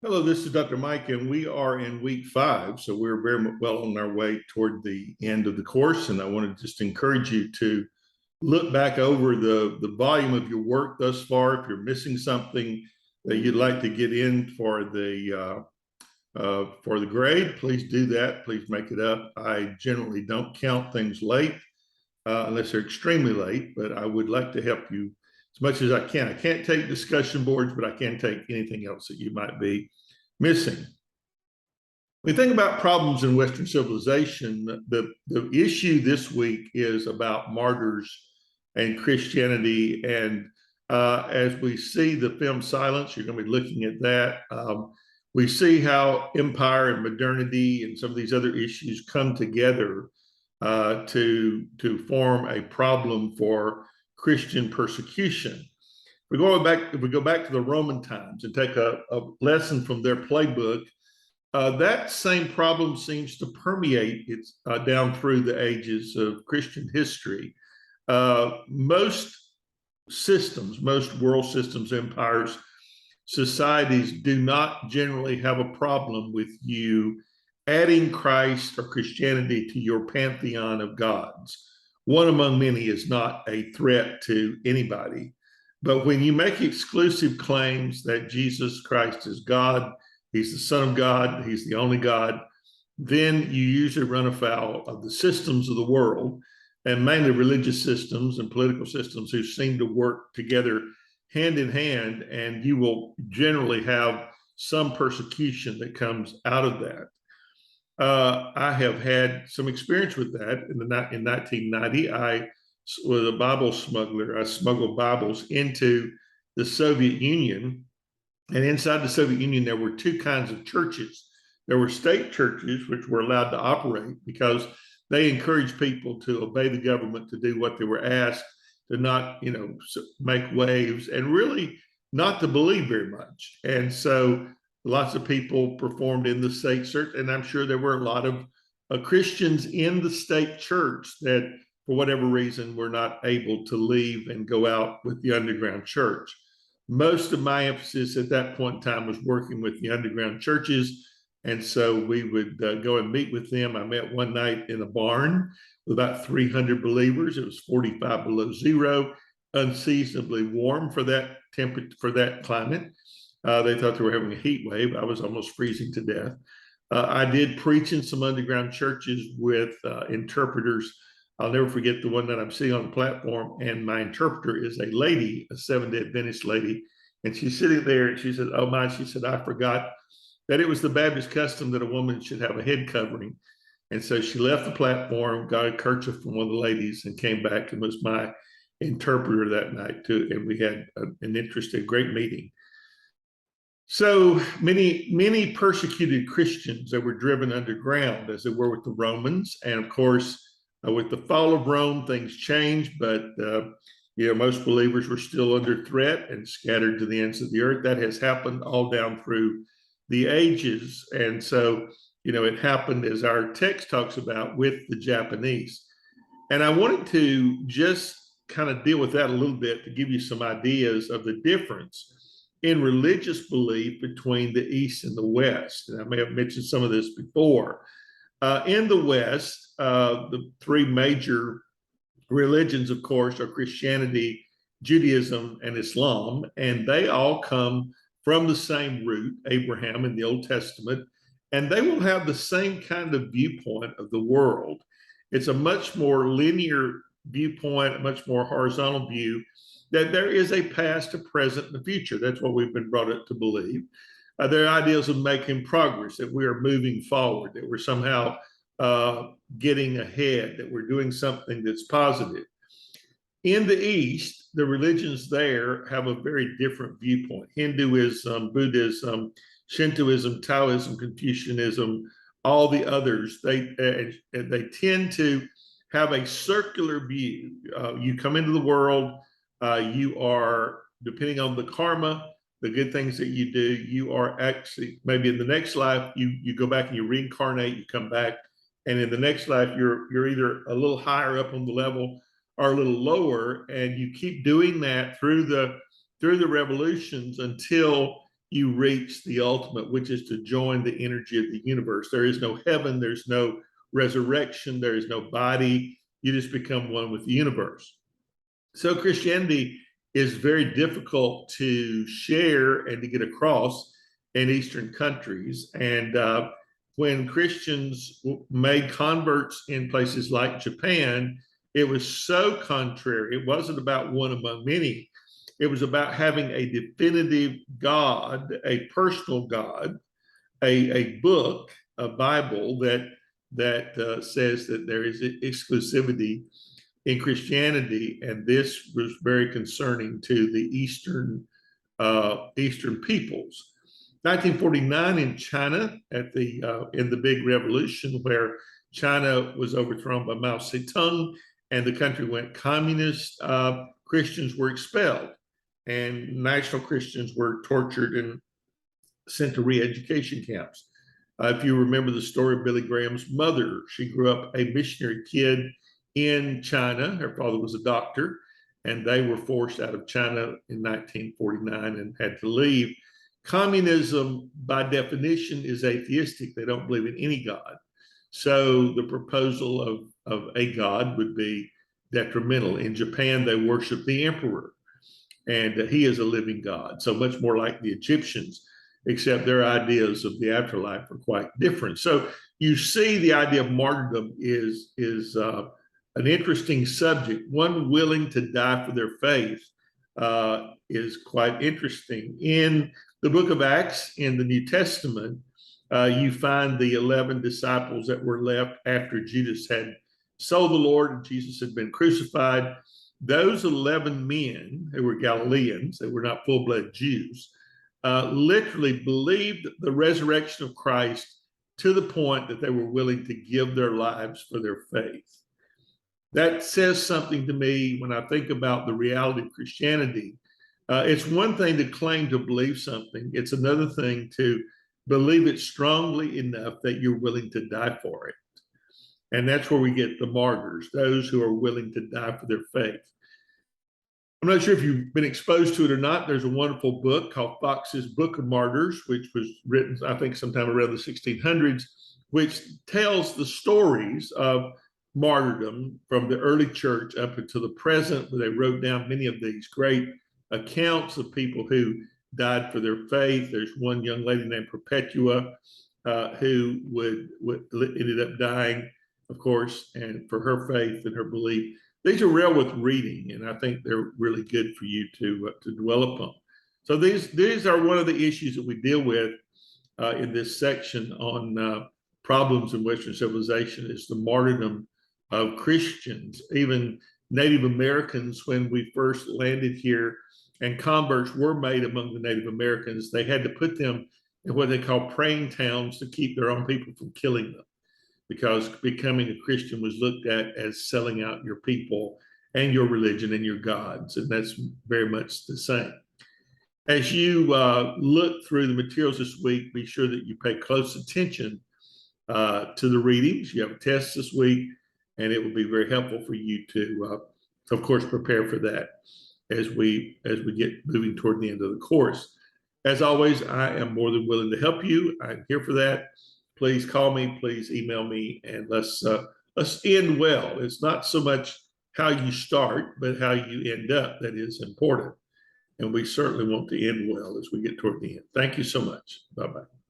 Hello, this is Dr. Mike, and we are in week 5. So we're very well on our way toward the end of the course. And I want to just encourage you to look back over the volume of your work thus far. If you're missing something that you'd like to get in for the grade, please do that. Please make it up. I generally don't count things late unless they're extremely late, but I would like to help you as much as I can. I can't take discussion boards, but I can take anything else that you might be missing. When we think about problems in Western civilization, the issue this week is about martyrs and Christianity. And as we see the film Silence, you're going to be looking at that. We see how empire and modernity and some of these other issues come together to form a problem for Christian persecution. If we go back to the Roman times and take a lesson from their playbook, that same problem seems to permeate down through the ages of Christian history. Most world systems, empires, societies do not generally have a problem with you adding Christ or Christianity to your pantheon of gods. One among many is not a threat to anybody. But when you make exclusive claims that Jesus Christ is God, he's the Son of God, he's the only God, then you usually run afoul of the systems of the world, and mainly religious systems and political systems who seem to work together hand in hand, and you will generally have some persecution that comes out of that. I have had some experience with that. In 1990, I was a Bible smuggler. I smuggled Bibles into the Soviet Union. And inside the Soviet Union, there were two kinds of churches. There were state churches, which were allowed to operate because they encouraged people to obey the government, to do what they were asked, to not, make waves, and really not to believe very much. And so lots of people performed in the state church, and I'm sure there were a lot of Christians in the state church that, for whatever reason, were not able to leave and go out with the underground church. Most of my emphasis at that point in time was working with the underground churches, and so we would go and meet with them. I met one night in a barn with about 300 believers. It was 45 below zero, unseasonably warm for that temperature, for that climate. They thought they were having a heat wave. I was almost freezing to death. I did preach in some underground churches with interpreters. I'll never forget the one that I'm seeing on the platform, and my interpreter is a lady, a Seventh-day Adventist lady, and she's sitting there, and she said, "Oh my," she said, "I forgot that it was the Baptist custom that a woman should have a head covering." And so she left the platform, got a kerchief from one of the ladies, and came back and was my interpreter that night too. And we had an interesting, great meeting. So many persecuted Christians that were driven underground, as they were with the Romans. And of course, with the fall of Rome, things changed, but most believers were still under threat and scattered to the ends of the earth. That has happened all down through the ages. And so, it happened, as our text talks about, with the Japanese. And I wanted to just kind of deal with that a little bit to give you some ideas of the difference in religious belief between the East and the West. And I may have mentioned some of this before. In the West, the three major religions, of course, are Christianity, Judaism, and Islam, and they all come from the same root, Abraham in the Old Testament, and they will have the same kind of viewpoint of the world. It's a much more linear viewpoint, a much more horizontal view, that there is a past, a present, and a future. That's what we've been brought up to believe. There are ideas of making progress, that we are moving forward, that we're somehow getting ahead, that we're doing something that's positive. In the East, the religions there have a very different viewpoint. Hinduism, Buddhism, Shintoism, Taoism, Confucianism, all the others, they tend to have a circular view. You come into the world, you are, depending on the karma, the good things that you do, you are actually, maybe in the next life, you go back and you reincarnate, you come back, and in the next life, you're either a little higher up on the level or a little lower, and you keep doing that through the revolutions until you reach the ultimate, which is to join the energy of the universe. There is no heaven, there's no resurrection, there is no body. You just become one with the universe. So Christianity is very difficult to share and to get across in Eastern countries. And when Christians made converts in places like Japan, it was so contrary. It wasn't about one among many. It was about having a definitive God, a personal God, a book, a Bible that says that there is exclusivity in Christianity, and this was very concerning to the Eastern peoples. 1949 in China, at the in the big revolution where China was overthrown by Mao Zedong and the country went communist, Christians were expelled, and national Christians were tortured and sent to re-education camps. If you remember the story of Billy Graham's mother, she grew up a missionary kid in China. Her father was a doctor, and they were forced out of China in 1949 and had to leave. Communism, by definition, is atheistic. They don't believe in any God. So the proposal of a God would be detrimental. In Japan, they worship the emperor, and he is a living God. So much more like the Egyptians, except their ideas of the afterlife are quite different. So you see the idea of martyrdom is an interesting subject. One willing to die for their faith is quite interesting. In the book of Acts, in the New Testament, you find the 11 disciples that were left after Judas had sold the Lord and Jesus had been crucified. Those 11 men, who were Galileans, they were not full-blood Jews, literally believed the resurrection of Christ to the point that they were willing to give their lives for their faith. That says something to me when I think about the reality of Christianity. It's one thing to claim to believe something. It's another thing to believe it strongly enough that you're willing to die for it. And that's where we get the martyrs, those who are willing to die for their faith. I'm not sure if you've been exposed to it or not. There's a wonderful book called Fox's Book of Martyrs, which was written, I think, sometime around the 1600s, which tells the stories of martyrdom from the early church up until the present, where they wrote down many of these great accounts of people who died for their faith. There's one young lady named Perpetua who ended up dying, of course, and for her faith and her belief. These are real with reading, and I think they're really good for you to dwell upon. So these are one of the issues that we deal with in this section on problems in Western civilization, is the martyrdom of Christians. Even Native Americans, when we first landed here and converts were made among the Native Americans, they had to put them in what they call praying towns to keep their own people from killing them, because becoming a Christian was looked at as selling out your people and your religion and your gods, and that's very much the same. As you look through the materials this week, be sure that you pay close attention to the readings. You have a test this week, and it will be very helpful for you to, of course, prepare for that as we get moving toward the end of the course. As always, I am more than willing to help you. I'm here for that. Please call me, please email me, and let's end well. It's not so much how you start, but how you end up that is important. And we certainly want to end well as we get toward the end. Thank you so much. Bye-bye.